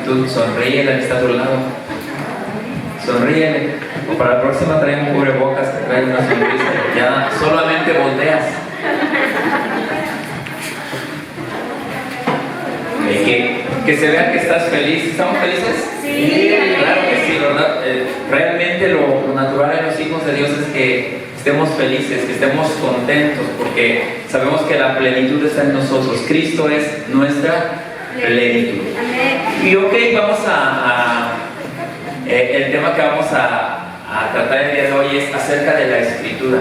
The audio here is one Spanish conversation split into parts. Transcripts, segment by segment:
actitud, sonríele al que está a tu lado. Sonríele. O para la próxima trae un cubrebocas que trae una sonrisa. Ya solamente volteas. Que se vea que estás feliz. ¿Estamos felices? Sí. Claro que sí, ¿verdad? Realmente lo natural en los hijos de Dios es que estemos felices, que estemos contentos, porque sabemos que la plenitud está en nosotros. Cristo es nuestra plenitud. Y ok, vamos el tema que vamos a tratar el día de hoy es acerca de la Escritura.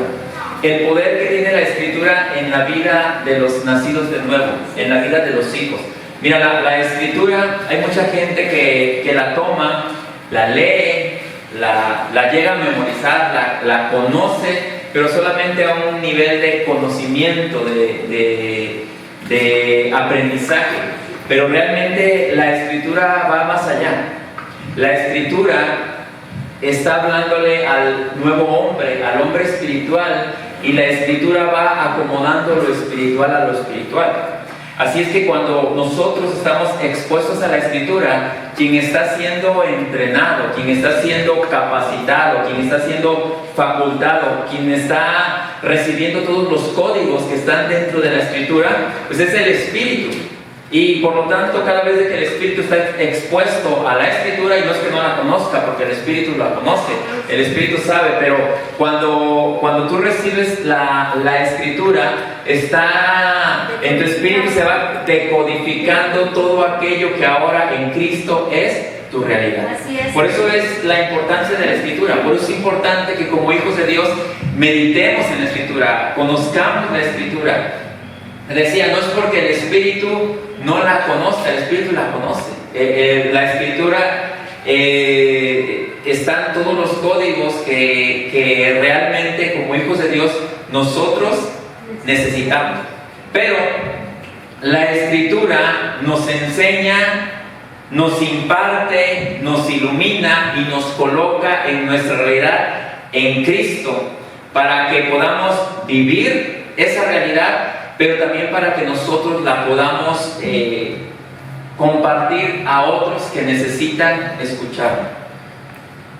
El poder que tiene la Escritura en la vida de los nacidos de nuevo, en la vida de los hijos. Mira, la Escritura, hay mucha gente que la toma, la lee, la llega a memorizar, la conoce, pero solamente a un nivel de conocimiento, de aprendizaje. Pero realmente la Escritura va más allá. La Escritura está hablándole al nuevo hombre, al hombre espiritual, y la Escritura va acomodando lo espiritual a lo espiritual. Así es que cuando nosotros estamos expuestos a la Escritura, quien está siendo entrenado, quien está siendo capacitado, quien está siendo facultado, quien está recibiendo todos los códigos que están dentro de la Escritura, pues es el Espíritu. Y por lo tanto, cada vez que el Espíritu está expuesto a la Escritura, y no es que no la conozca, porque el Espíritu la conoce, el Espíritu sabe, pero cuando tú recibes la Escritura, está en tu espíritu, se va decodificando todo aquello que ahora en Cristo es tu realidad. Así es. Por eso es la importancia de la Escritura. Por eso es importante que como hijos de Dios meditemos en la Escritura, conozcamos la Escritura. Decía, no es porque el Espíritu no la conozca, el Espíritu la conoce. La Escritura están todos los códigos que realmente como hijos de Dios nosotros necesitamos. Pero la Escritura nos enseña, nos imparte, nos ilumina y nos coloca en nuestra realidad en Cristo para que podamos vivir esa realidad, pero también para que nosotros la podamos compartir a otros que necesitan escucharla.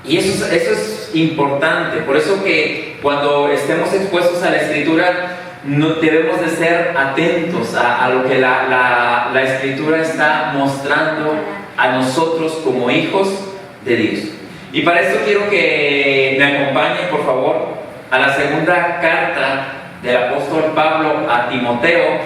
Y eso es importante. Por eso que cuando estemos expuestos a la Escritura, no debemos de ser atentos a lo que la Escritura está mostrando a nosotros como hijos de Dios. Y para esto quiero que me acompañen, por favor, a la segunda carta del apóstol Pablo a Timoteo,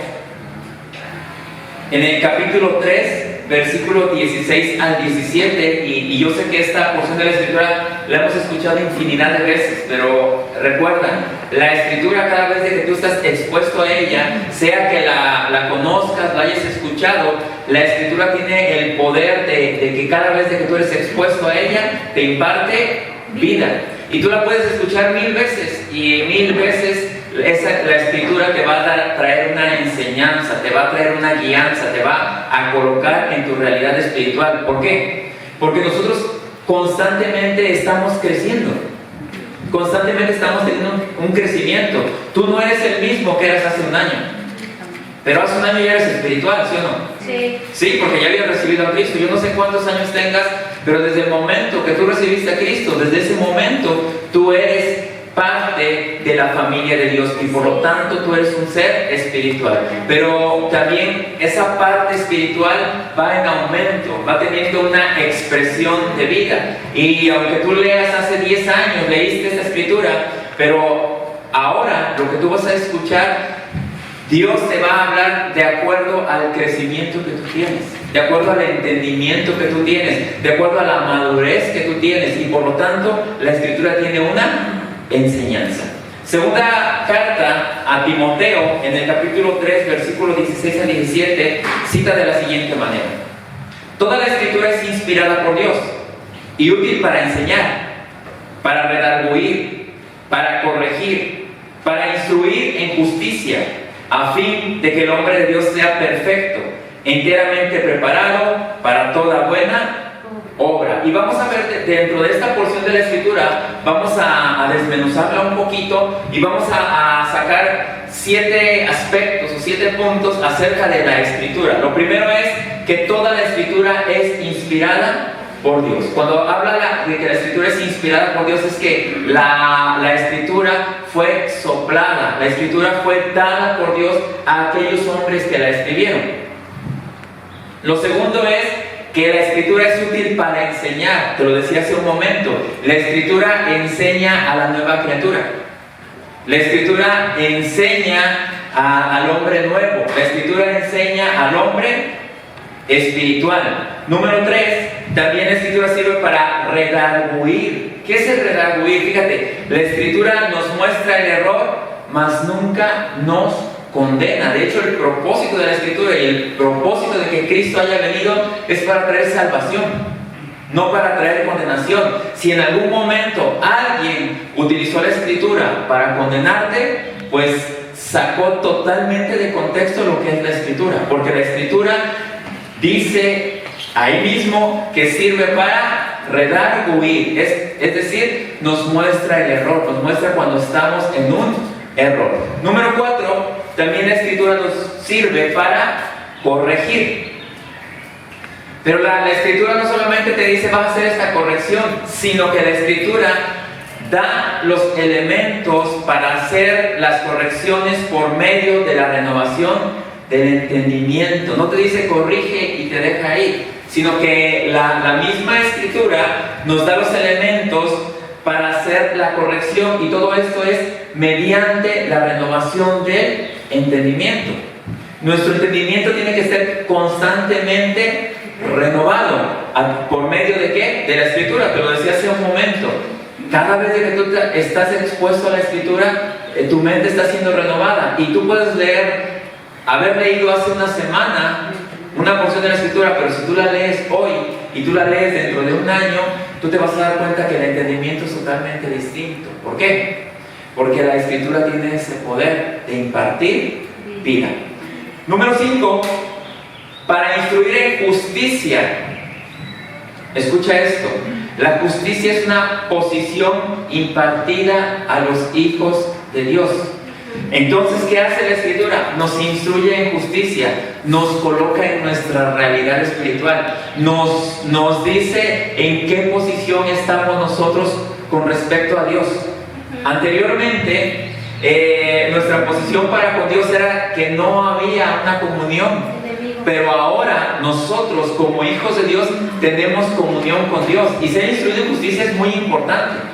en el capítulo 3, versículo 16 al 17, y yo sé que esta porción de la Escritura la hemos escuchado infinidad de veces, pero recuerda, la Escritura, cada vez que tú estás expuesto a ella, sea que la conozcas, la hayas escuchado, la Escritura tiene el poder de que cada vez que tú eres expuesto a ella, te imparte vida. Y tú la puedes escuchar 1000 veces, y 1000 veces la Escritura te va a traer una enseñanza, te va a traer una guianza, te va a colocar en tu realidad espiritual. ¿Por qué? Porque nosotros constantemente estamos creciendo, constantemente estamos teniendo un crecimiento. Tú no eres el mismo que eras hace un año, pero hace un año ya eres espiritual, ¿sí o no? Sí. Sí, porque ya habías recibido a Cristo. Yo no sé cuántos años tengas, pero desde el momento que tú recibiste a Cristo, desde ese momento tú eres parte de la familia de Dios, y por lo tanto tú eres un ser espiritual. Pero también esa parte espiritual va en aumento, va teniendo una expresión de vida. Y aunque tú leas hace 10 años, leíste esta Escritura, pero ahora lo que tú vas a escuchar, Dios te va a hablar de acuerdo al crecimiento que tú tienes, de acuerdo al entendimiento que tú tienes, de acuerdo a la madurez que tú tienes, y por lo tanto la Escritura tiene una enseñanza. Segunda carta a Timoteo, en el capítulo 3, versículos 16 a 17, cita de la siguiente manera: toda la Escritura es inspirada por Dios y útil para enseñar, para redarguir, para corregir, para instruir en justicia, a fin de que el hombre de Dios sea perfecto, enteramente preparado para toda buena obra. Y vamos a ver dentro de esta porción de la Escritura, vamos a desmenuzarla un poquito y vamos a sacar 7 aspectos o 7 puntos acerca de la Escritura. Lo primero es que toda la Escritura es inspirada por Dios. Cuando habla de que la Escritura es inspirada por Dios, es que la Escritura fue soplada, la Escritura fue dada por Dios a aquellos hombres que la escribieron. Lo segundo es que la Escritura es útil para enseñar. Te lo decía hace un momento, la Escritura enseña a la nueva criatura. La Escritura enseña al hombre nuevo. La Escritura enseña al hombre espiritual. Número 3, también la Escritura sirve para redarguir. ¿Qué es el redarguir? Fíjate, la Escritura nos muestra el error, mas nunca nos condena. De hecho, el propósito de la Escritura y el propósito de que Cristo haya venido es para traer salvación, no para traer condenación. Si en algún momento alguien utilizó la Escritura para condenarte, pues sacó totalmente de contexto lo que es la Escritura, porque la Escritura dice ahí mismo que sirve para redarguir, es decir, nos muestra el error, nos muestra cuando estamos en un error. Número 4, también la Escritura nos sirve para corregir. Pero la Escritura no solamente te dice vas a hacer esta corrección, sino que la Escritura da los elementos para hacer las correcciones por medio de la renovación del entendimiento. No te dice corrige y te deja ahí, sino que la misma Escritura nos da los elementos para hacer la corrección, y todo esto es mediante la renovación del entendimiento. Nuestro entendimiento tiene que ser constantemente renovado. ¿Por medio de qué? De la Escritura. Te lo decía hace un momento. Cada vez que tú estás expuesto a la Escritura, tu mente está siendo renovada, y tú puedes haber leído hace una semana una porción de la Escritura, pero si tú la lees hoy y tú la lees dentro de un año, tú te vas a dar cuenta que el entendimiento es totalmente distinto. ¿Por qué? Porque la Escritura tiene ese poder de impartir vida. Número 5, para instruir en justicia. Escucha esto. La justicia es una posición impartida a los hijos de Dios. Entonces, ¿qué hace la Escritura? Nos instruye en justicia, nos coloca en nuestra realidad espiritual, nos dice en qué posición estamos nosotros con respecto a Dios. Anteriormente, nuestra posición para con Dios era que no había una comunión, pero ahora nosotros como hijos de Dios tenemos comunión con Dios, y ser instruido en justicia es muy importante.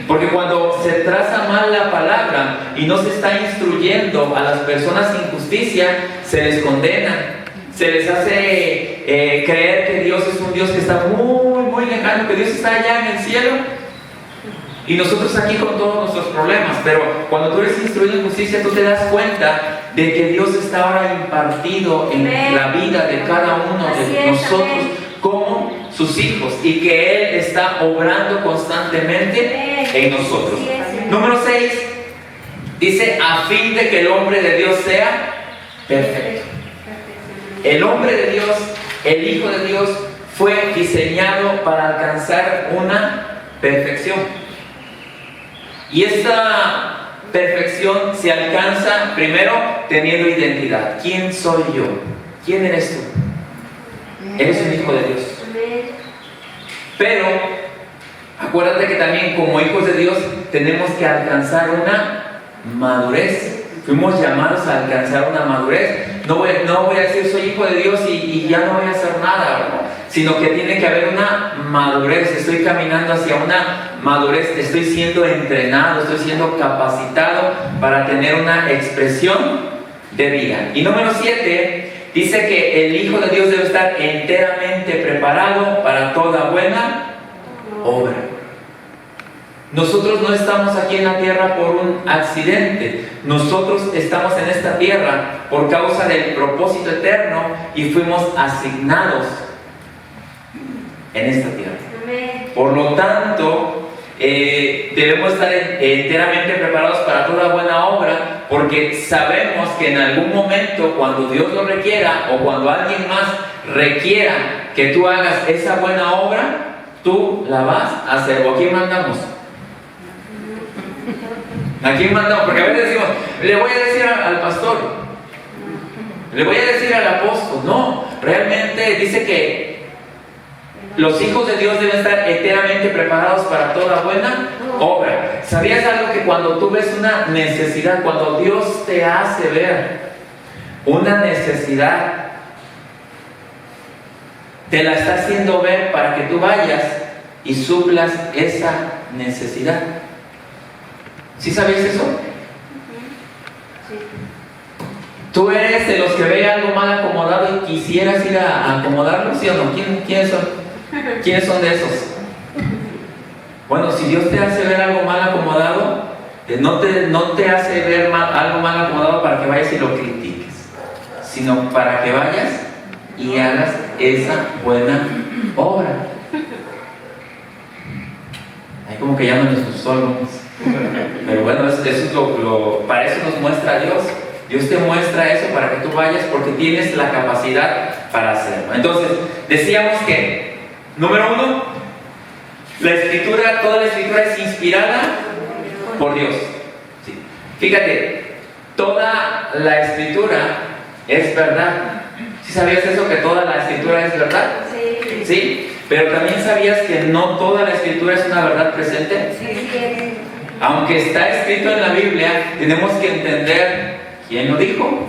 Porque cuando se traza mal la palabra y no se está instruyendo a las personas sin justicia, se les condena, se les hace creer que Dios es un Dios que está muy, muy lejano, que Dios está allá en el cielo, y nosotros aquí con todos nuestros problemas. Pero cuando tú eres instruido en justicia, tú te das cuenta de que Dios está ahora impartido en la vida de cada uno de nosotros como sus hijos, y que Él está obrando constantemente en nosotros. Número 6, dice a fin de que el hombre de Dios sea perfecto. El hombre de Dios, el Hijo de Dios, fue diseñado para alcanzar una perfección, y esta perfección se alcanza primero teniendo identidad. ¿Quién soy yo? ¿Quién eres tú? Eres un hijo de Dios. Pero acuérdate que también como hijos de Dios tenemos que alcanzar una madurez. Fuimos llamados a alcanzar una madurez. No voy a decir soy hijo de Dios y ya no voy a hacer nada, ¿verdad? Sino que tiene que haber una madurez. Estoy caminando hacia una madurez, estoy siendo entrenado, estoy siendo capacitado para tener una expresión de vida. Y número 7, dice que el Hijo de Dios debe estar enteramente preparado para toda buena obra. Nosotros no estamos aquí en la tierra por un accidente. Nosotros estamos en esta tierra por causa del propósito eterno, y fuimos asignados en esta tierra. Por lo tanto, debemos estar enteramente preparados para toda buena obra, porque sabemos que en algún momento, cuando Dios lo requiera o cuando alguien más requiera que tú hagas esa buena obra, tú la vas a hacer. ¿O a quién mandamos? ¿A quién mandamos? Porque a veces decimos, le voy a decir al pastor, le voy a decir al apóstol. No, realmente dice que los hijos de Dios deben estar enteramente preparados para toda buena obra. ¿Sabías algo? Que cuando tú ves una necesidad, cuando Dios te hace ver una necesidad, te la está haciendo ver para que tú vayas y suplas esa necesidad. ¿Sí sabías eso? ¿Tú eres de los que ve algo mal acomodado y quisieras ir a acomodarlo? ¿Sí o no? ¿Quiénes son? ¿Quiénes son de esos? Bueno, si Dios te hace ver algo mal acomodado, no te hace ver algo mal acomodado para que vayas y lo critiques, sino para que vayas y hagas esa buena obra. Hay como que llaman a sus órganos. Pero bueno, eso es para eso nos muestra Dios. Dios te muestra eso para que tú vayas, porque tienes la capacidad para hacerlo. Entonces, decíamos que, número uno, la escritura, toda la escritura es inspirada por Dios. Sí. Fíjate, toda la escritura es verdad. ¿Sí sabías eso, que toda la escritura es verdad? Sí. Sí. Pero también sabías que no toda la escritura es una verdad presente. Sí. Aunque está escrito en la Biblia, tenemos que entender quién lo dijo,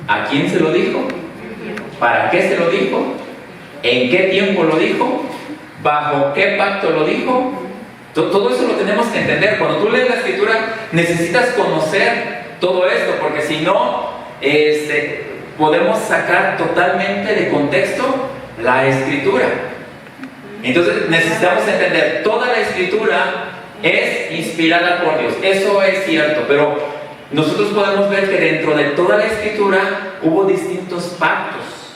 a quién se lo dijo, para qué se lo dijo, en qué tiempo lo dijo, bajo qué pacto lo dijo. Todo eso lo tenemos que entender. Cuando tú lees la escritura, necesitas conocer todo esto, porque si no, podemos sacar totalmente de contexto la escritura. Entonces necesitamos entender, toda la escritura es inspirada por Dios. Eso es cierto, pero nosotros podemos ver que dentro de toda la escritura hubo distintos pactos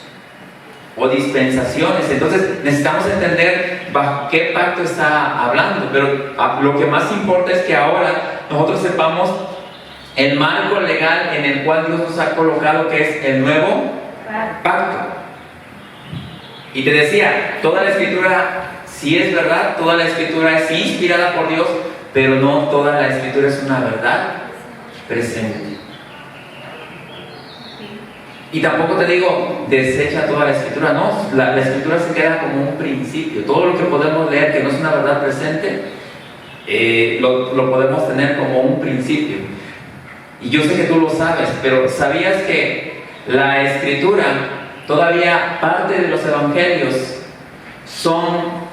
o dispensaciones. Entonces necesitamos entender bajo qué pacto está hablando. Pero lo que más importa es que ahora nosotros sepamos el marco legal en el cual Dios nos ha colocado, que es el nuevo pacto. Y te decía, toda la escritura sí es verdad, toda la escritura es inspirada por Dios, pero no toda la escritura es una verdad presente. Y tampoco te digo, desecha toda la escritura, no, la escritura se queda como un principio. Todo lo que podemos leer que no es una verdad presente, lo podemos tener como un principio. Y yo sé que tú lo sabes, pero ¿sabías que la escritura, todavía parte de los evangelios, son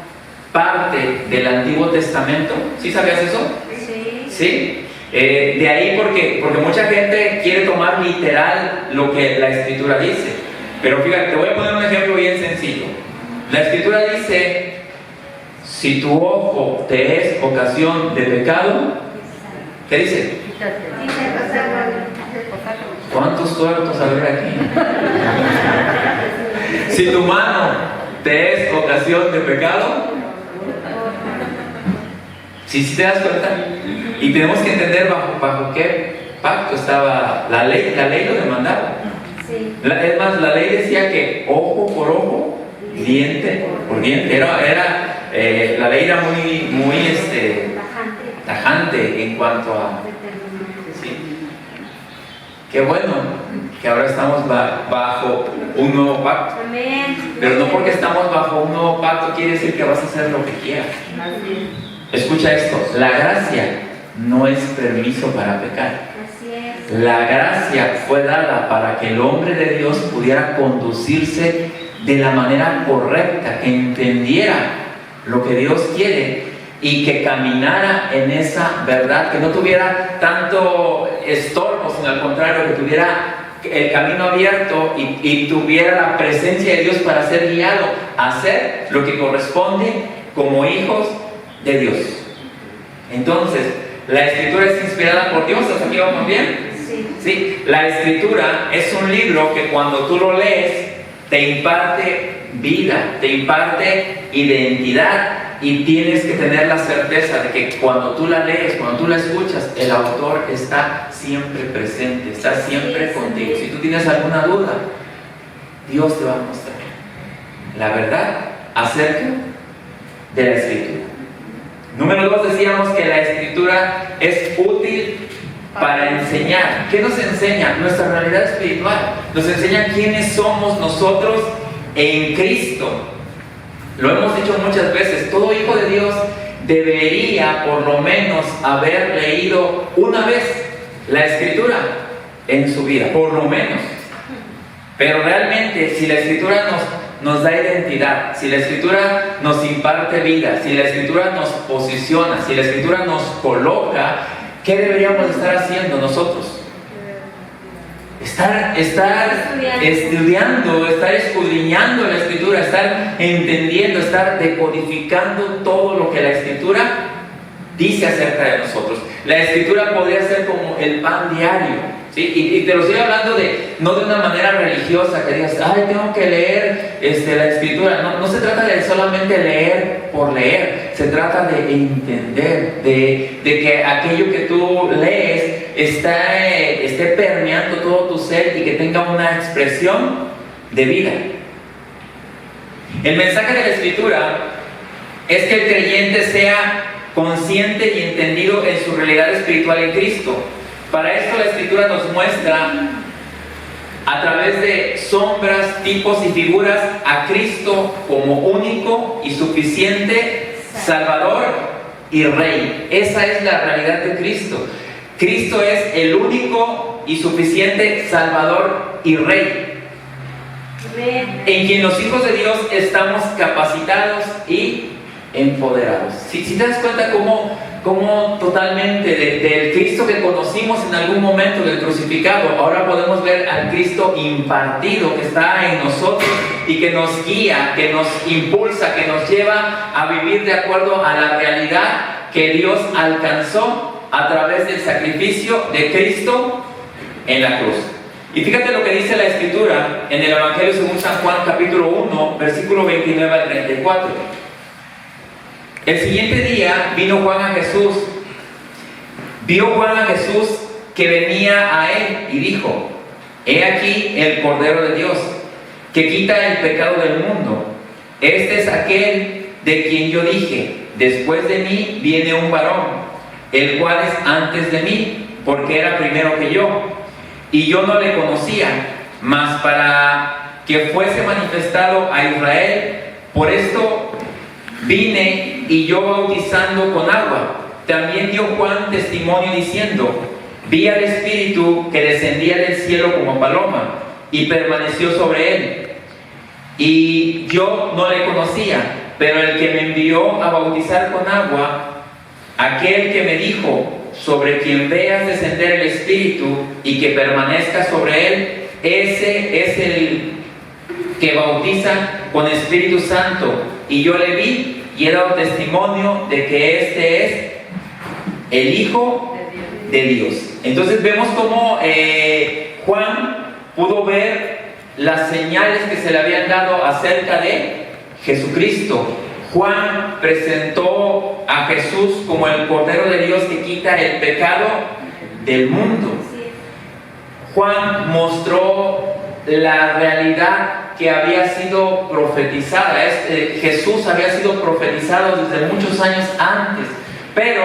parte del Antiguo Testamento? ¿Sí sabías eso? Sí. ¿Sí? De ahí porque mucha gente quiere tomar literal lo que la escritura dice. Pero fíjate, te voy a poner un ejemplo bien sencillo. La escritura dice: si tu ojo te es ocasión de pecado, ¿qué dice? ¿Cuántos tuertos habrá aquí? Si tu mano te es ocasión de pecado, ¿sí te das cuenta? Y tenemos que entender bajo qué pacto estaba la ley. La ley lo demandaba. Sí. Es más, la ley decía que ojo por ojo, diente por diente. La ley era muy tajante en cuanto a... ¿sí? Qué bueno que ahora estamos bajo un nuevo pacto. Amén. Pero no porque estamos bajo un nuevo pacto quiere decir que vas a hacer lo que quieras. Escucha esto, la gracia no es permiso para pecar. Así es. La gracia fue dada para que el hombre de Dios pudiera conducirse de la manera correcta, que entendiera lo que Dios quiere y que caminara en esa verdad, que no tuviera tanto estorbo, sino al contrario, que tuviera el camino abierto y tuviera la presencia de Dios para ser guiado a hacer lo que corresponde como hijos de Dios. Entonces, la escritura es inspirada por Dios. ¿Hasta aquí vamos bien? Sí. Sí. La escritura es un libro que cuando tú lo lees te imparte vida, te imparte identidad, y tienes que tener la certeza de que cuando tú la lees, cuando tú la escuchas, el autor está siempre presente, está siempre contigo. Si tú tienes alguna duda, Dios te va a mostrar. la verdad acerca de la Escritura. Número 2, decíamos que la Escritura es útil para enseñar. ¿Qué nos enseña? Nuestra realidad espiritual. Nos enseña quiénes somos nosotros en Cristo. Lo hemos dicho muchas veces, todo hijo de Dios debería por lo menos haber leído una vez la Escritura en su vida, por lo menos. Pero realmente, si la Escritura nos da identidad, si la Escritura nos imparte vida, si la Escritura nos posiciona, si la Escritura nos coloca, ¿qué deberíamos estar haciendo nosotros? Estar estudiando, estar escudriñando la Escritura, estar entendiendo, estar decodificando todo lo que la Escritura dice acerca de nosotros. La Escritura podría ser como el pan diario, ¿sí? Y te lo estoy hablando no de una manera religiosa, que digas, ay, tengo que leer la Escritura. No se trata de solamente leer por leer, se trata de entender, de que aquello que tú lees esté permeando todo tu ser y que tenga una expresión de vida. El mensaje de la Escritura es que el creyente sea consciente y entendido en su realidad espiritual en Cristo. Para esto la Escritura nos muestra a través de sombras, tipos y figuras a Cristo como único y suficiente Salvador y Rey. Esa es la realidad de Cristo. Cristo es el único y suficiente Salvador y Rey, en quien los hijos de Dios estamos capacitados y empoderados. Si te das cuenta cómo totalmente del Cristo que conocimos en algún momento del crucificado, ahora podemos ver al Cristo impartido que está en nosotros y que nos guía, que nos impulsa, que nos lleva a vivir de acuerdo a la realidad que Dios alcanzó a través del sacrificio de Cristo en la cruz. Y fíjate lo que dice la Escritura en el Evangelio según San Juan, capítulo 1, versículo 29 al 34. El siguiente día vino Juan a Jesús. Vio Juan a Jesús que venía a él y dijo: He aquí el Cordero de Dios, que quita el pecado del mundo. Este es aquel de quien yo dije: después de mí viene un varón, el cual es antes de mí, porque era primero que yo. Y yo no le conocía, mas para que fuese manifestado a Israel, por esto vine y yo bautizando con agua. También dio Juan testimonio diciendo: vi al Espíritu que descendía del cielo como paloma y permaneció sobre él. Y yo no le conocía, pero el que me envió a bautizar con agua, aquel que me dijo: sobre quien veas descender el Espíritu y que permanezca sobre él, ese es el que bautiza con Espíritu Santo. Y yo le vi y he dado testimonio de que este es el Hijo de Dios. Entonces vemos cómo Juan pudo ver las señales que se le habían dado acerca de Jesucristo. Juan presentó a Jesús como el Cordero de Dios que quita el pecado del mundo. Juan mostró la realidad que había sido profetizada. Jesús había sido profetizado desde muchos años antes, pero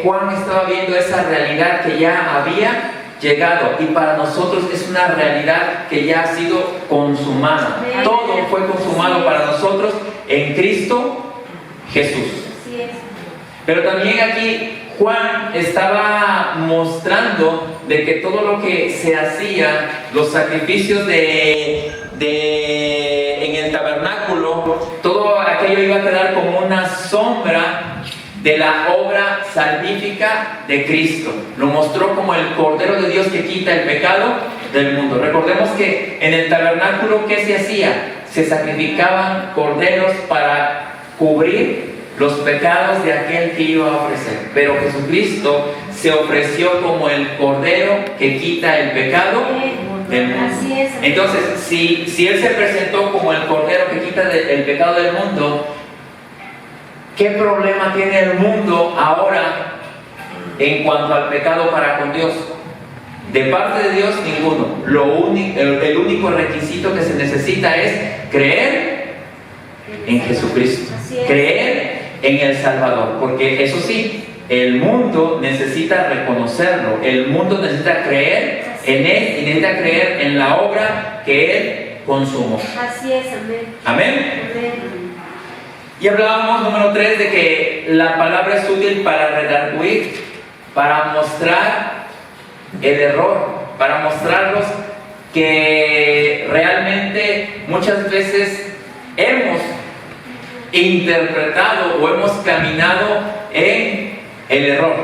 Juan estaba viendo esa realidad que ya había llegado, y para nosotros es una realidad que ya ha sido consumada. Todo fue consumado para nosotros en Cristo Jesús. Pero también aquí Juan estaba mostrando de que todo lo que se hacía, los sacrificios en el tabernáculo, todo aquello iba a quedar como una sombra de la obra salvífica de Cristo. Lo mostró como el Cordero de Dios que quita el pecado del mundo. Recordemos que en el tabernáculo, ¿qué se hacía? Se sacrificaban corderos para cubrir los pecados de aquel que iba a ofrecer. Pero Jesucristo se ofreció como el Cordero que quita el pecado del mundo. Entonces, si Él se presentó como el Cordero que quita el pecado del mundo, ¿qué problema tiene el mundo ahora en cuanto al pecado para con Dios? De parte de Dios, ninguno. El único requisito que se necesita es creer en Jesucristo, Así es. creer en el Salvador, porque eso sí, el mundo necesita reconocerlo, el mundo necesita creer en Él y necesita creer en la obra que Él consumó. Así es, amén. Amén. Amén. Y hablábamos, número 3, de que la palabra es útil para redarguir, para mostrar el error, para mostrarlos que realmente muchas veces hemos interpretado o hemos caminado en el error.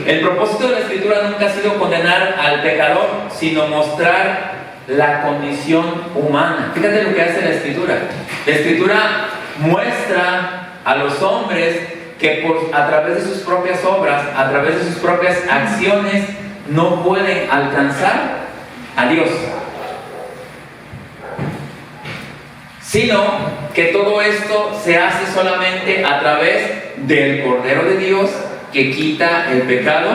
El propósito de la Escritura nunca ha sido condenar al pecador, sino mostrar la condición humana. Fíjate lo que hace la Escritura. La Escritura muestra a los hombres que a través de sus propias obras, a través de sus propias acciones, no pueden alcanzar a Dios, sino que todo esto se hace solamente a través del Cordero de Dios que quita el pecado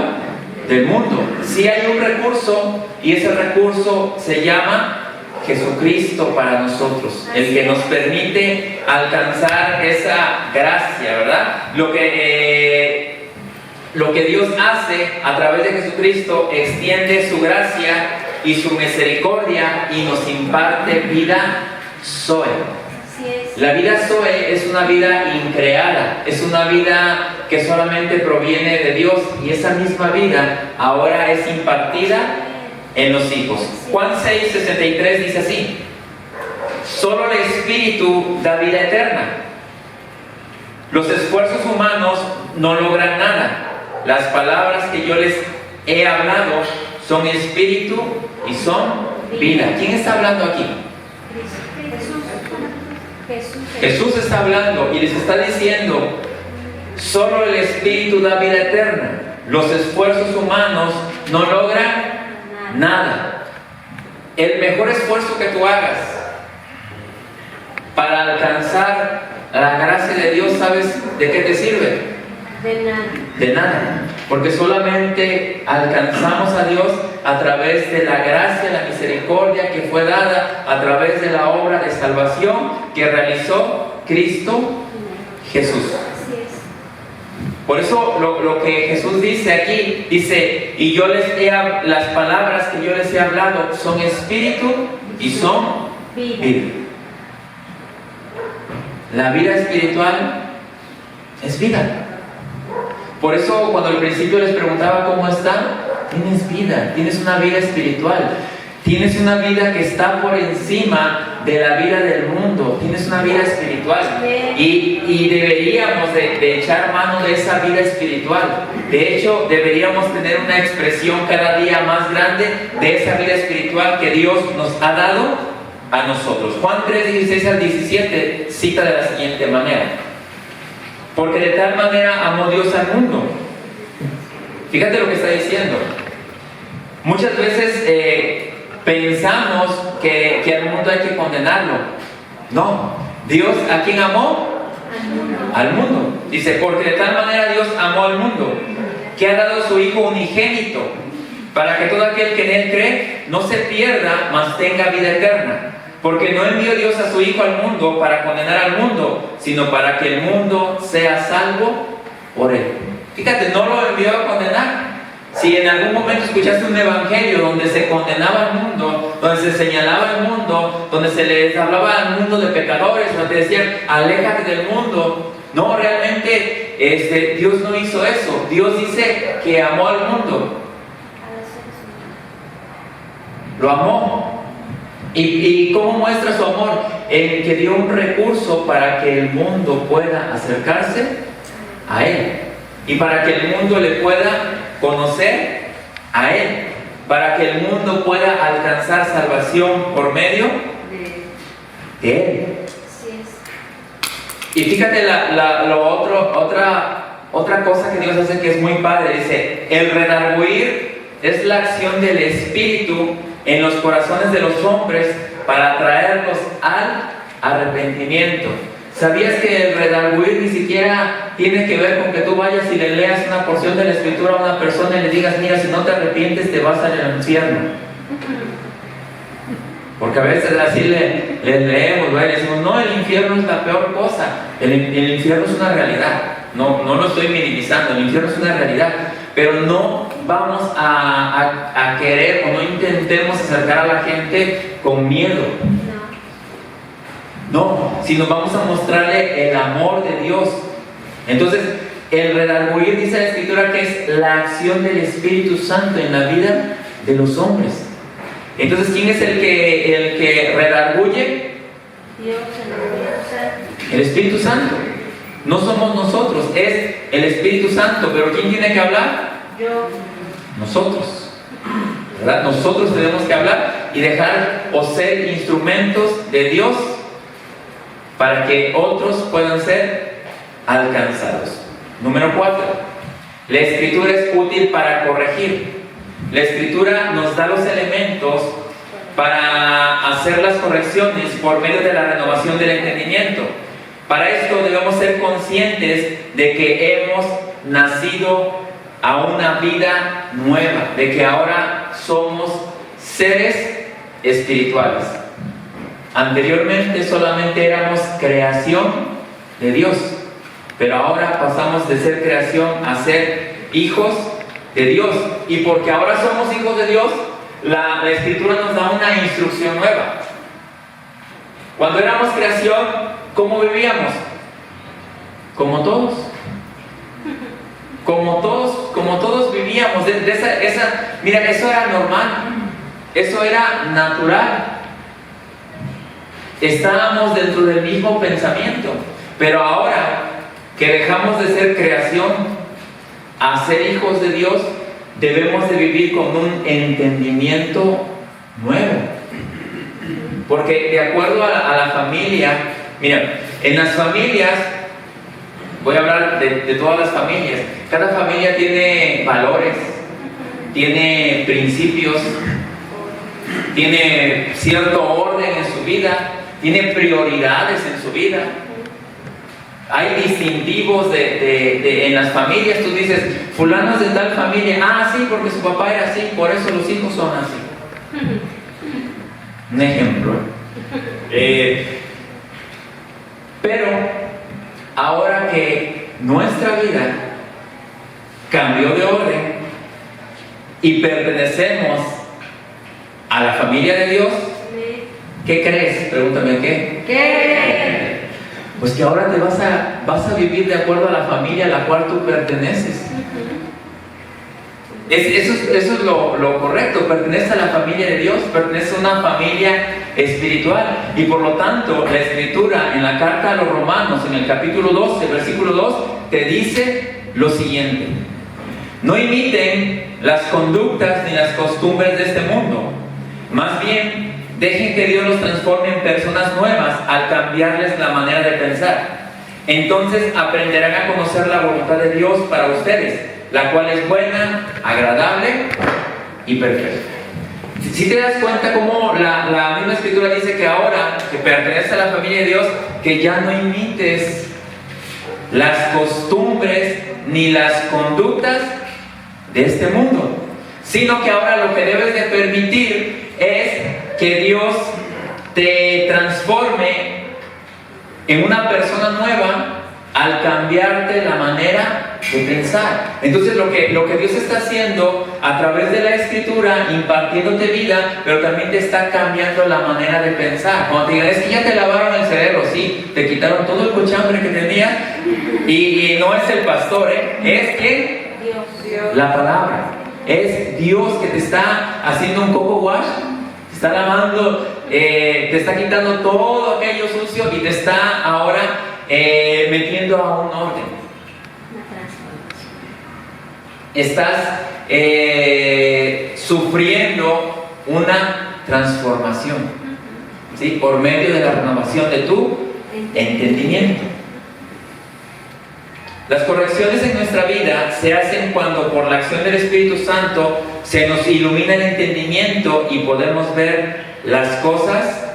del mundo. Sí hay un recurso, y ese recurso se llama Jesucristo para nosotros, el que nos permite alcanzar esa gracia, ¿verdad? Lo que Dios hace a través de Jesucristo, extiende su gracia y su misericordia y nos imparte vida Zoe. Así es. La vida Zoe es una vida increada, es una vida que solamente proviene de Dios, y esa misma vida ahora es impartida en los hijos. Juan 6:63 dice así: solo el Espíritu da vida eterna. Los esfuerzos humanos no logran nada. Las palabras que yo les he hablado son espíritu y son vida. ¿Quién está hablando aquí? Jesús está hablando y les está diciendo: solo el Espíritu da vida eterna. Los esfuerzos humanos no logran nada. El mejor esfuerzo que tú hagas para alcanzar la gracia de Dios, ¿sabes de qué te sirve? De nada. De nada, porque solamente alcanzamos a Dios a través de la gracia, la misericordia que fue dada a través de la obra de salvación que realizó Cristo Jesús. Así es. Por eso lo que Jesús dice aquí, dice: y las palabras que yo les he hablado son espíritu y son vida. La vida espiritual es vida. Por eso cuando al principio les preguntaba cómo están, tienes vida, tienes una vida espiritual, tienes una vida que está por encima de la vida del mundo, tienes una vida espiritual, y deberíamos de echar mano de esa vida espiritual. De hecho, deberíamos tener una expresión cada día más grande de esa vida espiritual que Dios nos ha dado a nosotros. Juan 3:16-17 cita de la siguiente manera: porque de tal manera amó Dios al mundo. Fíjate lo que está diciendo. Muchas veces pensamos que al mundo hay que condenarlo. No, Dios, ¿a quién amó? Al mundo. Dice: porque de tal manera Dios amó al mundo, que ha dado a su Hijo unigénito, para que todo aquel que en Él cree no se pierda, mas tenga vida eterna. Porque no envió Dios a su Hijo al mundo para condenar al mundo, sino para que el mundo sea salvo por Él. Fíjate, no lo envió a condenar. Si en algún momento escuchaste un evangelio donde se condenaba al mundo, donde se señalaba al mundo, donde se les hablaba al mundo de pecadores, donde te decían: aléjate del mundo. No, realmente Dios no hizo eso. Dios dice que amó al mundo. Lo amó. ¿Y cómo muestra su amor? En que dio un recurso para que el mundo pueda acercarse a Él, y para que el mundo le pueda conocer a Él, para que el mundo pueda alcanzar salvación por medio de Él. Y fíjate otra cosa que Dios hace que es muy padre. Dice: el redarguir es la acción del Espíritu en los corazones de los hombres para traerlos al arrepentimiento. ¿Sabías que el redarguir ni siquiera tiene que ver con que tú vayas y le leas una porción de la escritura a una persona y le digas, mira, si no te arrepientes te vas al infierno? Porque a veces así le leemos, ¿verdad? Y decimos, no, el infierno es la peor cosa. El infierno es una realidad. No lo estoy minimizando, el infierno es una realidad. Pero no vamos a querer o no intentemos acercar a la gente con miedo. No, sino vamos a mostrarle el amor de Dios. Entonces, el redarguir, dice la Escritura, que es la acción del Espíritu Santo en la vida de los hombres. Entonces, ¿quién es el que redarguye? Dios, El Espíritu Santo. No somos nosotros, es el Espíritu Santo. Pero ¿quién tiene que hablar? Yo. Nosotros, ¿verdad? Nosotros tenemos que hablar y dejar o ser instrumentos de Dios para que otros puedan ser alcanzados. Número 4. La Escritura es útil para corregir. La Escritura nos da los elementos para hacer las correcciones por medio de la renovación del entendimiento. Para esto debemos ser conscientes de que hemos nacido a una vida nueva, de que ahora somos seres espirituales. Anteriormente solamente éramos creación de Dios, pero ahora pasamos de ser creación a ser hijos de Dios. Y porque ahora somos hijos de Dios, la Escritura nos da una instrucción nueva. Cuando éramos creación, ¿cómo vivíamos? Como todos. Como todos vivíamos. Mira, eso era normal. Eso era natural. Estábamos dentro del mismo pensamiento. Pero ahora que dejamos de ser creación a ser hijos de Dios, debemos de vivir con un entendimiento nuevo. Porque de acuerdo a la familia, mira, en las familias, voy a hablar de todas las familias, cada familia tiene valores, tiene principios, tiene cierto orden en su vida, tiene prioridades en su vida. Hay distintivos en las familias. Tú dices, fulano es de tal familia, sí, porque su papá era así, por eso los hijos son así. Un ejemplo. Pero ahora que nuestra vida cambió de orden y pertenecemos a la familia de Dios, ¿qué crees? Pregúntame, ¿qué? ¿Qué? Pues que ahora te vas a vivir de acuerdo a la familia a la cual tú perteneces. Eso es lo correcto. Perteneces a la familia de Dios, perteneces a una familia espiritual. Y por lo tanto, la Escritura en la carta a los Romanos, en el capítulo 12, versículo 2, te dice lo siguiente: no imiten las conductas ni las costumbres de este mundo. Más bien, dejen que Dios los transforme en personas nuevas al cambiarles la manera de pensar. Entonces aprenderán a conocer la voluntad de Dios para ustedes, la cual es buena, agradable y perfecta. Si te das cuenta cómo la misma Escritura dice que ahora que perteneces a la familia de Dios, que ya no imites las costumbres ni las conductas de este mundo, sino que ahora lo que debes de permitir es que Dios te transforme en una persona nueva al cambiarte la manera de pensar. Entonces lo que Dios está haciendo a través de la Escritura, impartiéndote vida, pero también te está cambiando la manera de pensar. Cuando te digan, es que ya te lavaron el cerebro, sí, te quitaron todo el cochambre que tenías, y no es el pastor, es que Dios. la palabra. Es Dios que te está haciendo un coco wash, te está lavando, te está quitando todo aquello sucio y te está ahora metiendo a un orden. Estás sufriendo una transformación, ¿sí? Por medio de la renovación de tu entendimiento. Las correcciones en nuestra vida se hacen cuando por la acción del Espíritu Santo se nos ilumina el entendimiento y podemos ver las cosas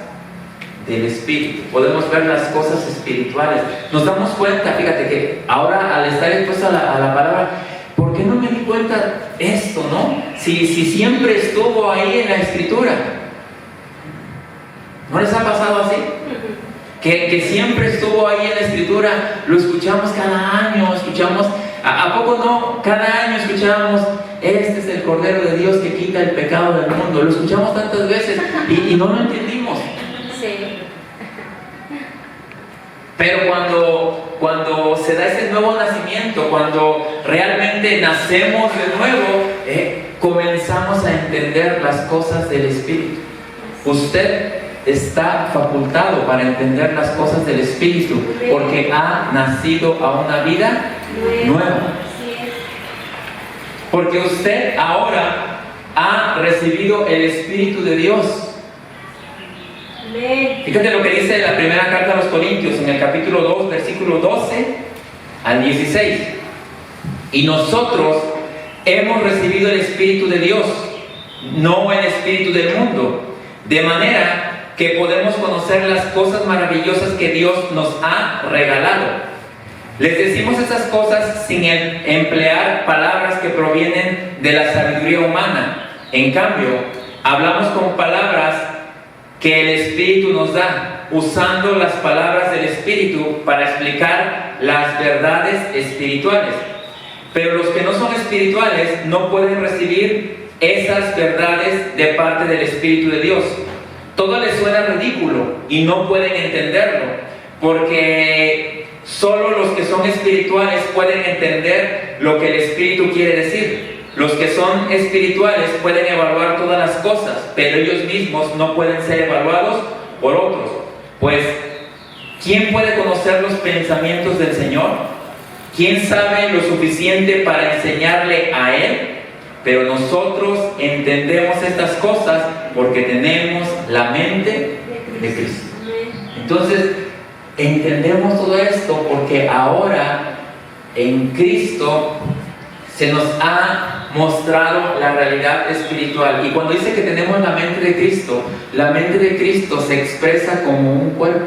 del Espíritu. Podemos ver las cosas espirituales. Nos damos cuenta, fíjate que ahora al estar expuesto a la palabra, ¿por qué no me di cuenta esto, no? Si siempre estuvo ahí en la Escritura. ¿No les ha pasado así? Que siempre estuvo ahí en la Escritura, lo escuchamos cada año, escuchamos, ¿a poco no? Cada año escuchábamos, este es el Cordero de Dios que quita el pecado del mundo. Lo escuchamos tantas veces y no lo entendimos. Sí. Pero cuando se da ese nuevo nacimiento, cuando realmente nacemos de nuevo, comenzamos a entender las cosas del Espíritu. Usted está facultado para entender las cosas del Espíritu porque ha nacido a una vida nueva. Porque usted ahora ha recibido el Espíritu de Dios. Fíjate lo que dice la primera carta a los Corintios en el capítulo 2, versículo 12 al 16. Y nosotros hemos recibido el Espíritu de Dios, no el Espíritu del mundo, de manera que podemos conocer las cosas maravillosas que Dios nos ha regalado. Les decimos esas cosas sin emplear palabras que provienen de la sabiduría humana. En cambio, hablamos con palabras que el Espíritu nos da, usando las palabras del Espíritu para explicar las verdades espirituales. Pero los que no son espirituales no pueden recibir esas verdades de parte del Espíritu de Dios. Todo les suena ridículo y no pueden entenderlo, porque solo los que son espirituales pueden entender lo que el Espíritu quiere decir. Los que son espirituales pueden evaluar todas las cosas, pero ellos mismos no pueden ser evaluados por otros. Pues, ¿quién puede conocer los pensamientos del Señor? ¿Quién sabe lo suficiente para enseñarle a Él? Pero nosotros entendemos estas cosas porque tenemos la mente de Cristo. Entonces, entendemos todo esto porque ahora en Cristo se nos ha mostrado la realidad espiritual. Y cuando dice que tenemos la mente de Cristo se expresa como un cuerpo.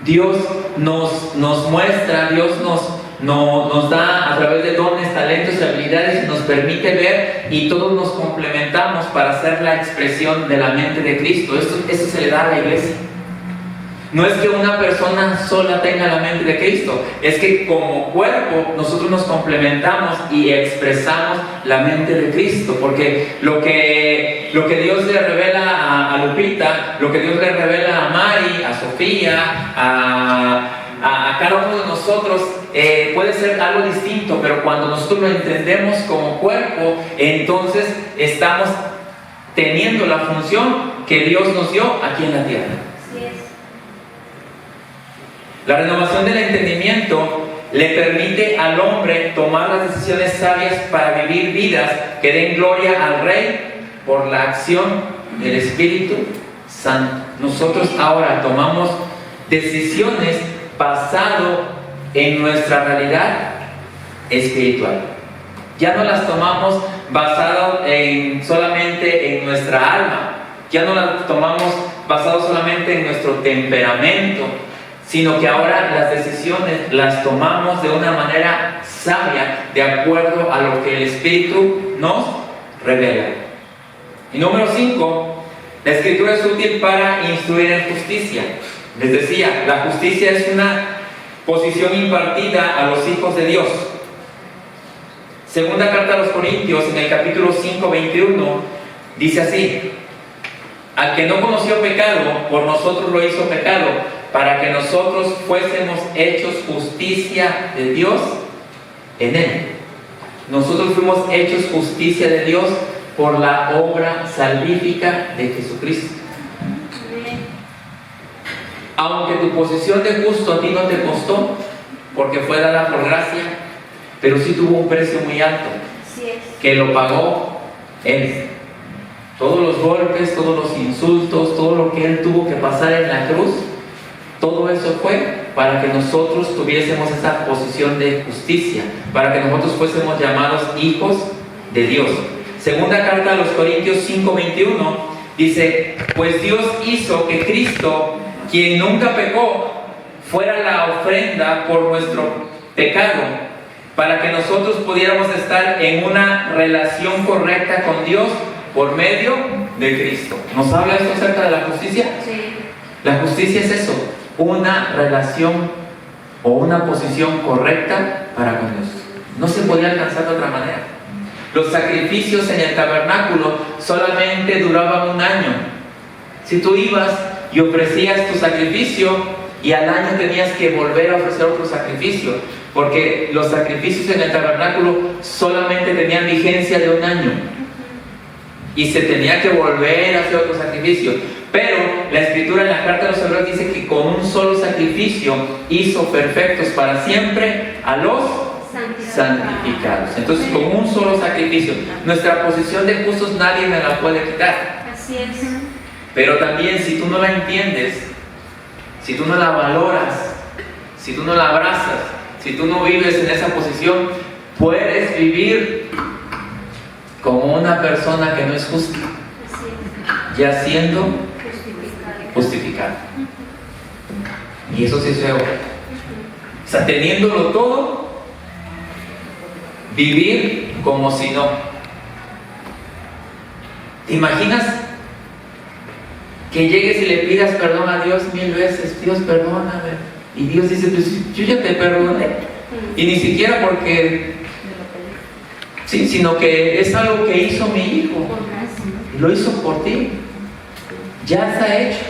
Dios nos muestra, Dios nos da a través de dones, talentos y habilidades y nos permite ver, y todos nos complementamos para hacer la expresión de la mente de Cristo. Esto se le da a la iglesia. No es que una persona sola tenga la mente de Cristo, es que como cuerpo nosotros nos complementamos y expresamos la mente de Cristo, porque lo que Dios le revela a Lupita, lo que Dios le revela a Mari, a Sofía, a cada uno de nosotros puede ser algo distinto, pero cuando nosotros lo entendemos como cuerpo, entonces estamos teniendo la función que Dios nos dio aquí en la tierra. La renovación del entendimiento le permite al hombre tomar las decisiones sabias para vivir vidas que den gloria al Rey por la acción del Espíritu Santo. Nosotros ahora tomamos decisiones basado en nuestra realidad espiritual. Ya no las tomamos basado solamente en nuestra alma, ya no las tomamos basado solamente en nuestro temperamento, sino que ahora las decisiones las tomamos de una manera sabia, de acuerdo a lo que el Espíritu nos revela. Y número 5, la Escritura es útil para instruir en justicia. Les decía, la justicia es una posición impartida a los hijos de Dios. Segunda carta a los Corintios, en el capítulo 5, 21, dice así: al que no conoció pecado, por nosotros lo hizo pecado, para que nosotros fuésemos hechos justicia de Dios en Él. Nosotros fuimos hechos justicia de Dios por la obra salvífica de Jesucristo. Aunque tu posición de justo a ti no te costó, porque fue dada por gracia, pero sí tuvo un precio muy alto, que lo pagó Él. Todos los golpes, todos los insultos, todo lo que Él tuvo que pasar en la cruz, todo eso fue para que nosotros tuviésemos esa posición de justicia, para que nosotros fuésemos llamados hijos de Dios. Segunda carta a los Corintios 5:21 Dice, pues Dios hizo que Cristo, quien nunca pecó, fuera la ofrenda por nuestro pecado, para que nosotros pudiéramos estar en una relación correcta con Dios por medio de Cristo. ¿Nos habla esto acerca de la justicia? Sí. La justicia es eso, una relación o una posición correcta para con Dios. No se podía alcanzar de otra manera. Los sacrificios en el tabernáculo solamente duraban un año. Si tú ibas y ofrecías tu sacrificio, y al año tenías que volver a ofrecer otro sacrificio, porque los sacrificios en el tabernáculo solamente tenían vigencia de un año y se tenía que volver a hacer otro sacrificio. Pero la Escritura en la carta de los Hebreos dice que con un solo sacrificio hizo perfectos para siempre a los santificados. Entonces, con un solo sacrificio, nuestra posición de justos nadie me la puede quitar. Así es. Pero también, si tú no la entiendes, si tú no la valoras, si tú no la abrazas, si tú no vives en esa posición, puedes vivir como una persona que no es justa, Así es. ya siendo Justificado. justificada. Y eso sí es feo. O sea, teniéndolo todo, vivir como si no. ¿Te imaginas que llegues y le pidas perdón a Dios 1000 veces? Dios, perdóname. Y Dios dice, pues yo ya te perdoné. Y ni siquiera porque, sí, sino que es algo que hizo mi hijo. Por gracia. Lo hizo por ti. Ya está hecho.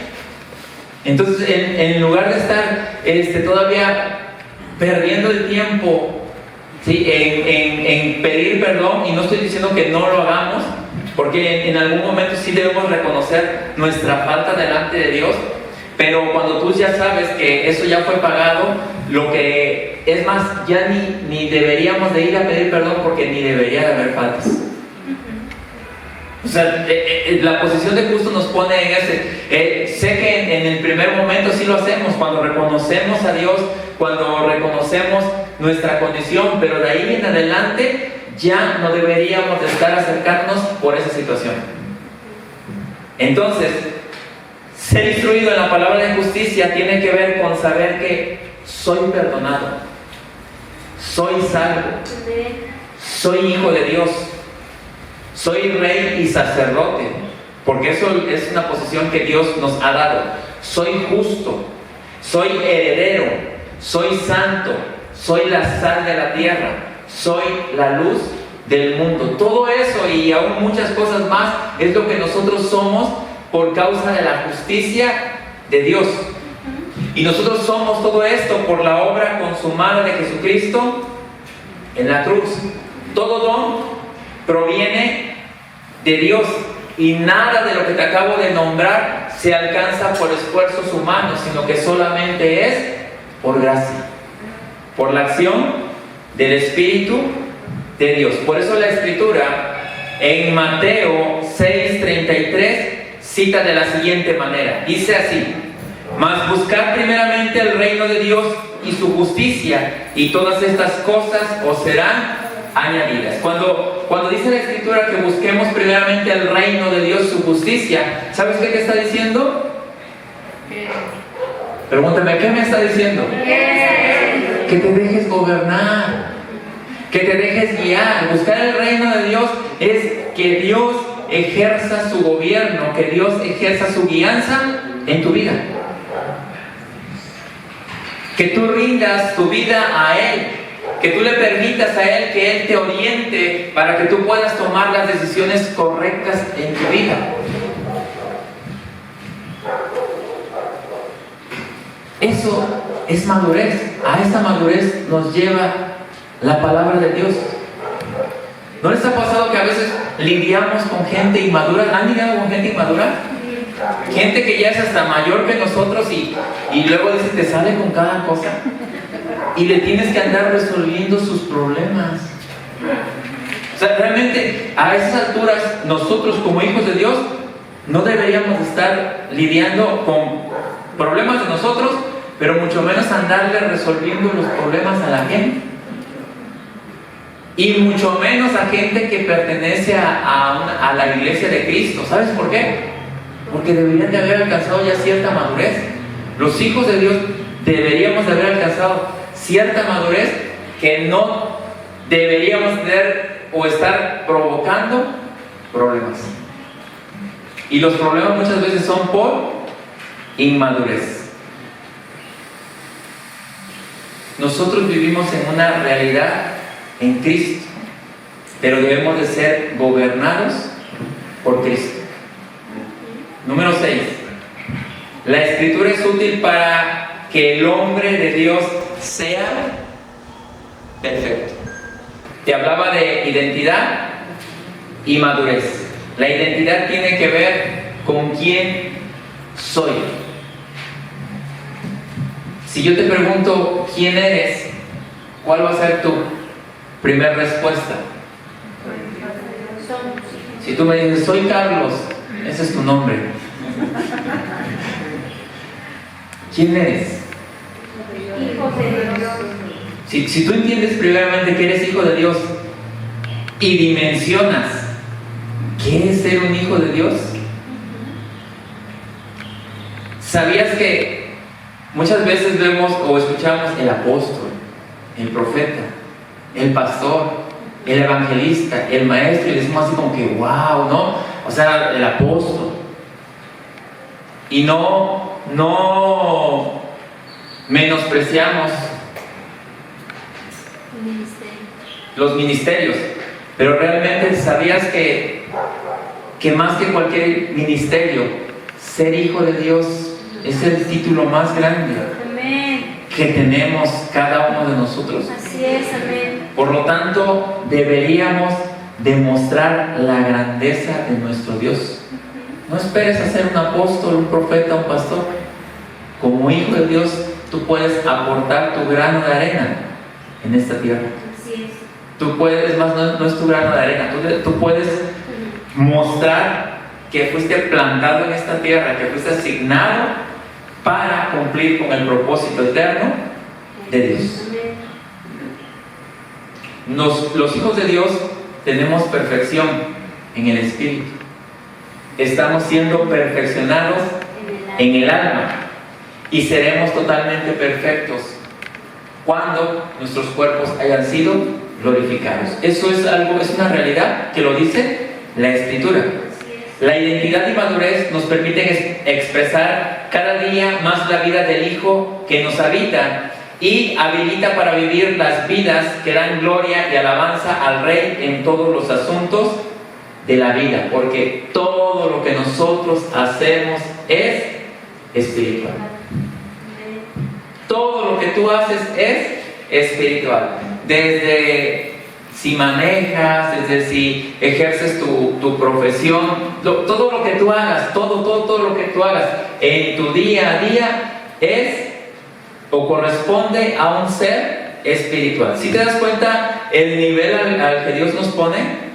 Entonces, en lugar de estar todavía perdiendo el tiempo, ¿sí?, en pedir perdón, y no estoy diciendo que no lo hagamos, porque en algún momento sí debemos reconocer nuestra falta delante de Dios, pero cuando tú ya sabes que eso ya fue pagado, lo que es más, ya ni deberíamos de ir a pedir perdón, porque ni debería de haber faltas. O sea, la posición de justo nos pone en ese. Sé que en el primer momento sí lo hacemos, cuando reconocemos a Dios, cuando reconocemos nuestra condición, pero de ahí en adelante ya no deberíamos de estar acercándonos por esa situación. Entonces, ser instruido en la palabra de justicia tiene que ver con saber que soy perdonado, soy salvo, soy hijo de Dios, soy rey y sacerdote, porque eso es una posición que Dios nos ha dado. Soy justo, soy heredero, soy santo, soy la sal de la tierra, soy la luz del mundo. Todo eso y aún muchas cosas más es lo que nosotros somos por causa de la justicia de Dios. Y nosotros somos todo esto por la obra consumada de Jesucristo en la cruz. Todo don proviene de Dios, y nada de lo que te acabo de nombrar se alcanza por esfuerzos humanos, sino que solamente es por gracia, por la acción del Espíritu de Dios. Por eso la Escritura en Mateo 6:33 cita de la siguiente manera, dice así: mas buscad primeramente el reino de Dios y su justicia, y todas estas cosas os serán añadidas. Cuando dice la Escritura que busquemos primeramente el reino de Dios, su justicia, ¿sabes qué está diciendo? Pregúntame, ¿qué me está diciendo? Que te dejes gobernar, que te dejes guiar. Buscar el reino de Dios es que Dios ejerza su gobierno, que Dios ejerza su guianza en tu vida, que tú rindas tu vida a Él, que tú le permitas a Él que Él te oriente para que tú puedas tomar las decisiones correctas en tu vida. Eso es madurez. A esa madurez nos lleva la palabra de Dios. ¿No les ha pasado que a veces lidiamos con gente inmadura? ¿Han lidiado con gente inmadura? Gente que ya es hasta mayor que nosotros y luego dice, te sale con cada cosa. Y le tienes que andar resolviendo sus problemas. O sea, realmente a esas alturas nosotros como hijos de Dios no deberíamos estar lidiando con problemas de nosotros, pero mucho menos andarle resolviendo los problemas a la gente. Y mucho menos a gente que pertenece a la iglesia de Cristo. ¿Sabes por qué? Porque deberían de haber alcanzado ya cierta madurez. Los hijos de Dios deberíamos de haber alcanzado cierta madurez que no deberíamos tener o estar provocando problemas. Y los problemas muchas veces son por inmadurez. Nosotros vivimos en una realidad en Cristo, pero debemos de ser gobernados por Cristo. Número 6. La Escritura es útil para que el hombre de Dios sea perfecto. Te hablaba de identidad y madurez. La identidad tiene que ver con quién soy. Si yo te pregunto quién eres, ¿cuál va a ser tu primera respuesta? Si tú me dices, soy Carlos, ese es tu nombre. ¿Quién eres? Hijo de Dios. Si tú entiendes primeramente que eres hijo de Dios y dimensionas ¿qué es ser un hijo de Dios? ¿Sabías que muchas veces vemos o escuchamos el apóstol, el profeta, el pastor, el evangelista, el maestro, y decimos así como que wow, ¿no? O sea, el apóstol. Y no menospreciamos los ministerios. Pero realmente, ¿sabías que más que cualquier ministerio, ser hijo de Dios es el título más grande que tenemos cada uno de nosotros? Así es, amén. Por lo tanto, deberíamos demostrar la grandeza de nuestro Dios. No esperes a ser un apóstol, un profeta, un pastor. Como hijo de Dios, tú puedes aportar tu grano de arena en esta tierra. Así es. Tú puedes, más no es tu grano de arena, tú puedes mostrar que fuiste plantado en esta tierra, que fuiste asignado para cumplir con el propósito eterno de Dios. Los hijos de Dios tenemos perfección en el Espíritu. Estamos siendo perfeccionados en el alma y seremos totalmente perfectos cuando nuestros cuerpos hayan sido glorificados. Eso es algo, es una realidad que lo dice la Escritura. La identidad y madurez nos permiten expresar cada día más la vida del Hijo que nos habita y habilita para vivir las vidas que dan gloria y alabanza al Rey en todos los asuntos de la vida, porque todo lo que nosotros hacemos es espiritual. Todo lo que tú haces es espiritual. Desde si manejas, desde si ejerces tu profesión, todo lo que tú hagas, todo lo que tú hagas en tu día a día es o corresponde a un ser espiritual. Si te das cuenta el nivel al que Dios nos pone,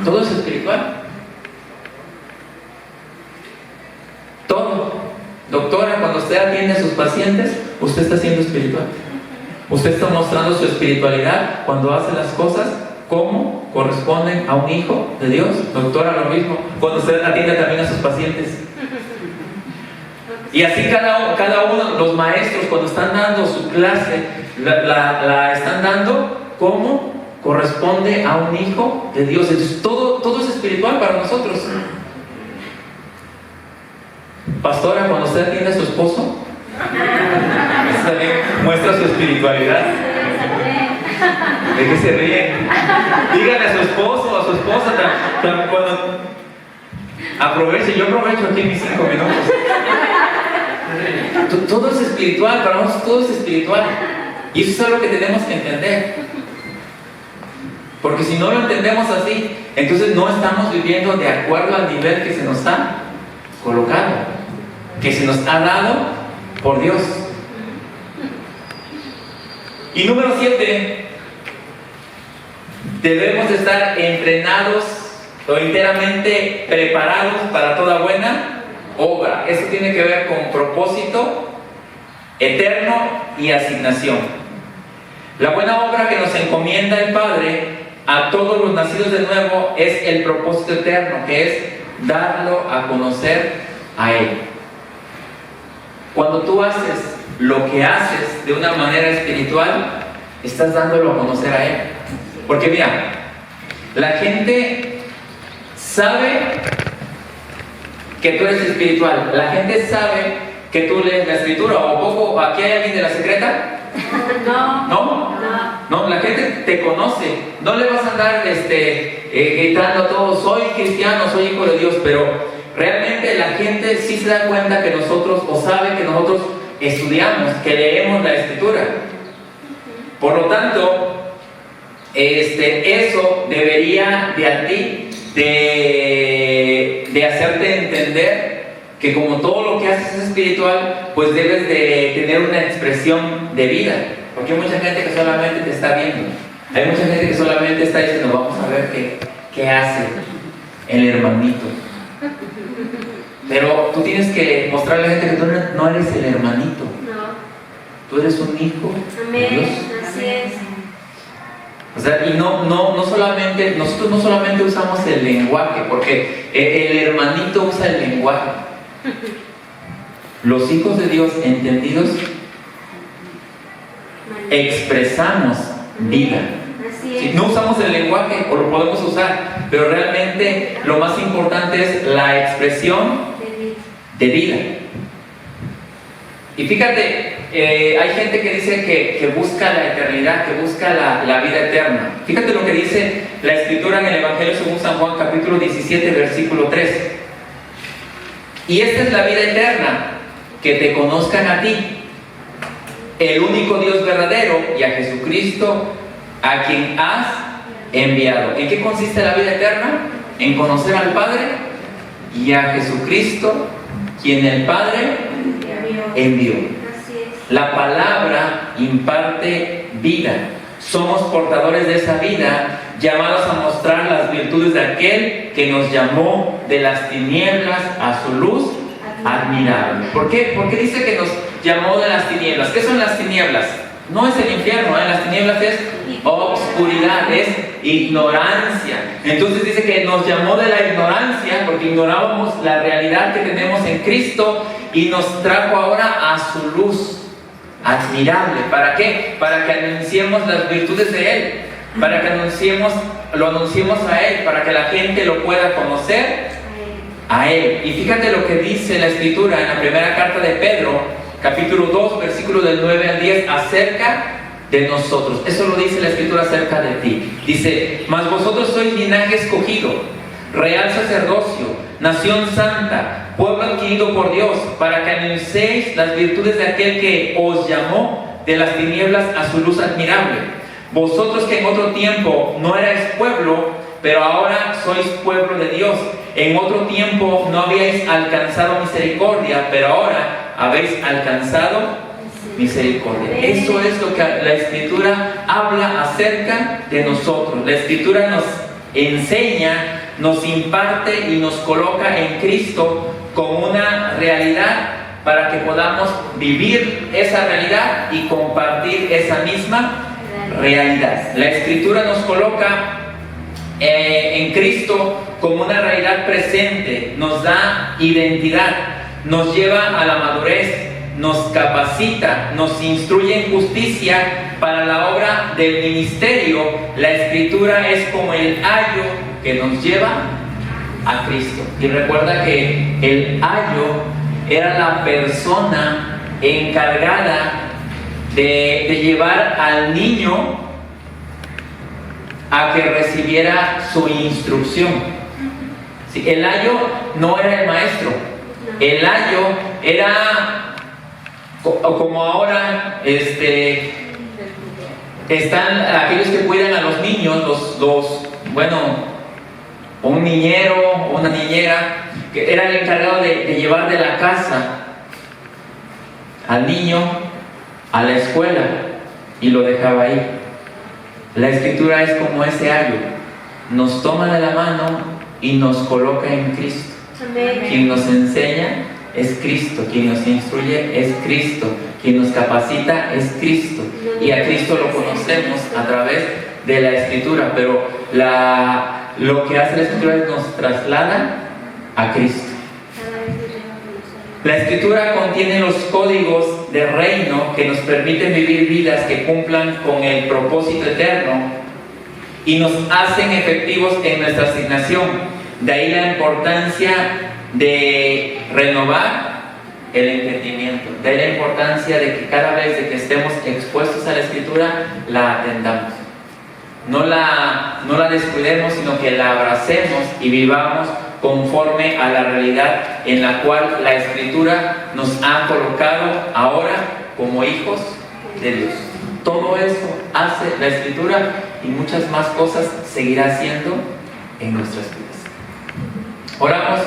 todo es espiritual. Todo. Doctora, cuando usted atiende a sus pacientes, usted está siendo espiritual. Usted está mostrando su espiritualidad cuando hace las cosas como corresponden a un hijo de Dios. Doctora, lo mismo cuando usted atiende también a sus pacientes. Y así cada uno, los maestros, cuando están dando su clase, la están dando como corresponde a un hijo de Dios. Entonces todo es espiritual para nosotros. Pastora, cuando usted atiende a su esposo, eso también muestra su espiritualidad. ¿De qué se ríe? Dígale a su esposo o a su esposa cuando aproveche. Yo aprovecho aquí mis 5 minutos. Todo es espiritual, para nosotros todo es espiritual. Y eso es algo que tenemos que entender. Porque si no lo entendemos así, entonces no estamos viviendo de acuerdo al nivel que se nos ha colocado, que se nos ha dado por Dios. Y número 7, debemos de estar entrenados o enteramente preparados para toda buena obra. Eso tiene que ver con propósito eterno y asignación. La buena obra que nos encomienda el Padre a todos los nacidos de nuevo es el propósito eterno, que es darlo a conocer a Él. Cuando tú haces lo que haces de una manera espiritual, estás dándolo a conocer a Él. Porque mira, la gente sabe que tú eres espiritual, la gente sabe que tú lees la escritura, o poco. ¿Aquí hay alguien de la secreta? No. ¿No? No, la gente te conoce. No le vas a andar gritando a todos, soy cristiano, soy hijo de Dios, pero realmente la gente sí se da cuenta que nosotros, o sabe que nosotros estudiamos, que leemos la escritura. Por lo tanto, eso debería de a ti de hacerte entender que como todo lo que haces es espiritual, pues debes de tener una expresión de vida. Porque hay mucha gente que solamente te está viendo. Hay mucha gente que solamente está diciendo, vamos a ver qué hace el hermanito. Pero tú tienes que mostrarle a la gente que tú no eres el hermanito. No. Tú eres un hijo de Dios. Amén. Así es. O sea, y no solamente, nosotros no solamente usamos el lenguaje, porque el hermanito usa el lenguaje. Los hijos de Dios entendidos expresamos vida. Así Si es. no usamos el lenguaje, o lo podemos usar, pero realmente lo más importante es la expresión de vida. Y fíjate, hay gente que dice que busca la eternidad, que busca la vida eterna. Fíjate lo que dice la Escritura en el Evangelio según San Juan, capítulo 17, versículo 3. Y esta es la vida eterna, que te conozcan a ti, el único Dios verdadero, y a Jesucristo, a quien has enviado. ¿En qué consiste la vida eterna? En conocer al Padre y a Jesucristo, quien el Padre envió. Así es. La palabra imparte vida. Somos portadores de esa vida, llamados a mostrar las virtudes de aquel que nos llamó de las tinieblas a su luz admirable. ¿Por qué? Porque dice que nos llamó de las tinieblas. ¿Qué son las tinieblas? No es el infierno, las tinieblas es obscuridad, es ignorancia. Entonces dice que nos llamó de la ignorancia porque ignorábamos la realidad que tenemos en Cristo y nos trajo ahora a su luz admirable. ¿Para qué? Para que anunciemos las virtudes de Él, para que lo anunciemos a Él, para que la gente lo pueda conocer a Él. Y fíjate lo que dice la Escritura en la primera carta de Pedro, capítulo 2, versículo del 9 al 10, acerca de nosotros. Eso lo dice la Escritura acerca de ti. Dice, mas vosotros sois linaje escogido, real sacerdocio, nación santa, pueblo adquirido por Dios, para que anunciéis las virtudes de aquel que os llamó de las tinieblas a su luz admirable. Vosotros que en otro tiempo no erais pueblo, pero ahora sois pueblo de Dios. En otro tiempo no habíais alcanzado misericordia, pero ahora habéis alcanzado misericordia. Eso es lo que la Escritura habla acerca de nosotros. La Escritura nos enseña, nos imparte y nos coloca en Cristo como una realidad para que podamos vivir esa realidad y compartir esa misma realidad. La Escritura nos coloca en Cristo como una realidad presente, nos da identidad, nos lleva a la madurez, nos capacita, nos instruye en justicia para la obra del ministerio. La Escritura es como el ayo que nos lleva a Cristo. Y recuerda que el ayo era la persona encargada de llevar al niño a que recibiera su instrucción. Sí, el ayo no era el maestro, el ayo era como ahora están aquellos que cuidan a los niños, un niñero o una niñera que era el encargado de llevar de la casa al niño a la escuela y lo dejaba ahí. La Escritura es como ese ayo, nos toma de la mano y nos coloca en Cristo. Amén. Quien nos enseña es Cristo, quien nos instruye es Cristo, quien nos capacita es Cristo, y a Cristo lo conocemos a través de la Escritura, pero lo que hace la Escritura es nos traslada a Cristo. Cada vez brillamos más. La Escritura contiene los códigos del reino que nos permiten vivir vidas que cumplan con el propósito eterno y nos hacen efectivos en nuestra asignación. De ahí la importancia de renovar el entendimiento, de ahí la importancia de que cada vez de que estemos expuestos a la Escritura, la atendamos. No la descuidemos, sino que la abracemos y vivamos conforme a la realidad en la cual la Escritura nos ha colocado ahora como hijos de Dios. Todo eso hace la Escritura y muchas más cosas seguirá haciendo en nuestras vidas. Oramos.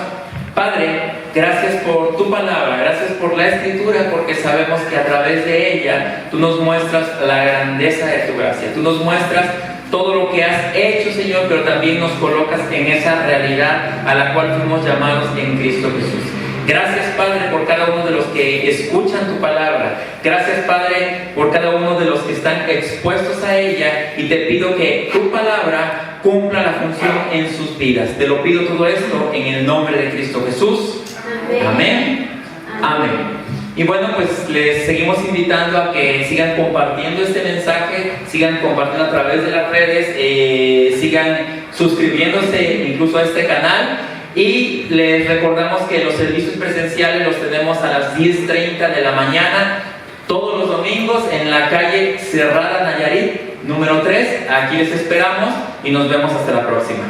Padre, gracias por tu palabra, gracias por la Escritura, porque sabemos que a través de ella tú nos muestras la grandeza de tu gracia, tú nos muestras todo lo que has hecho, Señor, pero también nos colocas en esa realidad a la cual fuimos llamados en Cristo Jesús. Gracias, Padre, por cada uno de los que escuchan tu palabra. Gracias, Padre, por cada uno de los que están expuestos a ella, y te pido que tu palabra cumpla la función en sus vidas. Te lo pido todo esto en el nombre de Cristo Jesús. Amén. Amén. Amén. Y bueno, pues les seguimos invitando a que sigan compartiendo este mensaje, sigan compartiendo a través de las redes, sigan suscribiéndose incluso a este canal. Y les recordamos que los servicios presenciales los tenemos a las 10:30 de la mañana, todos los domingos, en la calle Cerrada Nayarit, número 3. Aquí les esperamos y nos vemos hasta la próxima.